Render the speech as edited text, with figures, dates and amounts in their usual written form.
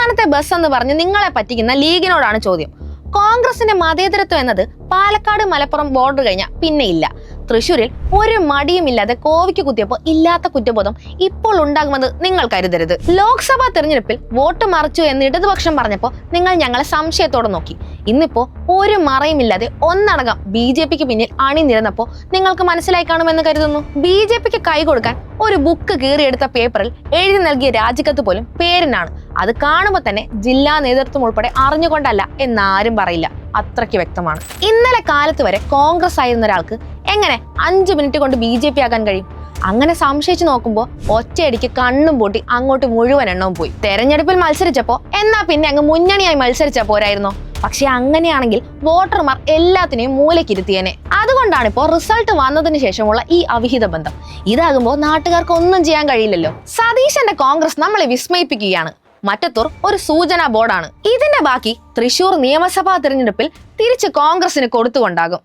അവസാനത്തെ ബസ് എന്ന് പറഞ്ഞ് നിങ്ങളെ പറ്റിക്കുന്ന ലീഗിനോടാണ് ചോദ്യം. കോൺഗ്രസിന്റെ മതേതരത്വം എന്നത് പാലക്കാട് മലപ്പുറം ബോർഡർ കഴിഞ്ഞാൽ പിന്നെ ഇല്ല. തൃശ്ശൂരിൽ ഒരു മടിയുമില്ലാതെ കോവിക്ക് കുത്തിയപ്പോൾ ഇല്ലാത്ത കുറ്റബോധം ഇപ്പോൾ ഉണ്ടാകുമെന്ന് നിങ്ങൾ കരുതരുത്. ലോക്സഭാ തെരഞ്ഞെടുപ്പിൽ വോട്ട് മറിച്ചു എന്ന് ഇടതുപക്ഷം പറഞ്ഞപ്പോൾ നിങ്ങൾ ഞങ്ങളെ സംശയത്തോടെ നോക്കി. ഇന്നിപ്പോ ഒരു മറയുമില്ലാതെ ഒന്നടങ്കം BJPക്ക് പിന്നിൽ അണിനിരന്നപ്പോൾ നിങ്ങൾക്ക് മനസ്സിലായി കാണുമെന്ന് കരുതുന്നു. BJPക്ക് കൈ കൊടുക്കാൻ ഒരു ബുക്ക് കീറിയെടുത്ത പേപ്പറിൽ എഴുതി നൽകിയ രാജിക്കത്ത് പോലും പേരിനാണ്. അത് കാണുമ്പോൾ തന്നെ ജില്ലാ നേതൃത്വം ഉൾപ്പെടെ അറിഞ്ഞുകൊണ്ടല്ല എന്നാരും പറയില്ല, അത്രയ്ക്ക് വ്യക്തമാണ്. ഇന്നലെ കാലത്ത് വരെ കോൺഗ്രസ് ആയിരുന്ന ഒരാൾക്ക് എങ്ങനെ 5 മിനിറ്റ് കൊണ്ട് BJP ആകാൻ കഴിയും? അങ്ങനെ സംശയിച്ചു നോക്കുമ്പോൾ ഒറ്റയടിക്ക് കണ്ണും പൂട്ടി അങ്ങോട്ട് മുഴുവൻ എണ്ണവും പോയി. തെരഞ്ഞെടുപ്പിൽ മത്സരിച്ചപ്പോ എന്നാ പിന്നെ അങ്ങ് മുന്നണിയായി മത്സരിച്ചാ പോരായിരുന്നോ? പക്ഷെ അങ്ങനെയാണെങ്കിൽ വോട്ടർമാർ എല്ലാത്തിനെയും മൂലക്കിരുത്തിയേനെ. അതുകൊണ്ടാണ് ഇപ്പോൾ റിസൾട്ട് വന്നതിന് ശേഷമുള്ള ഈ അവിഹിത ബന്ധം. ഇതാകുമ്പോൾ നാട്ടുകാർക്ക് ഒന്നും ചെയ്യാൻ കഴിയില്ലല്ലോ. സതീശന്റെ കോൺഗ്രസ് നമ്മളെ വിസ്മയിപ്പിക്കുകയാണ്. മറ്റത്തൂർ ഒരു സൂചനാ ബോർഡാണ്. ഇതിന്റെ ബാക്കി തൃശൂർ നിയമസഭാ തെരഞ്ഞെടുപ്പിൽ തിരിച്ച് കോൺഗ്രസിന് കൊടുത്തുകൊണ്ടാകും.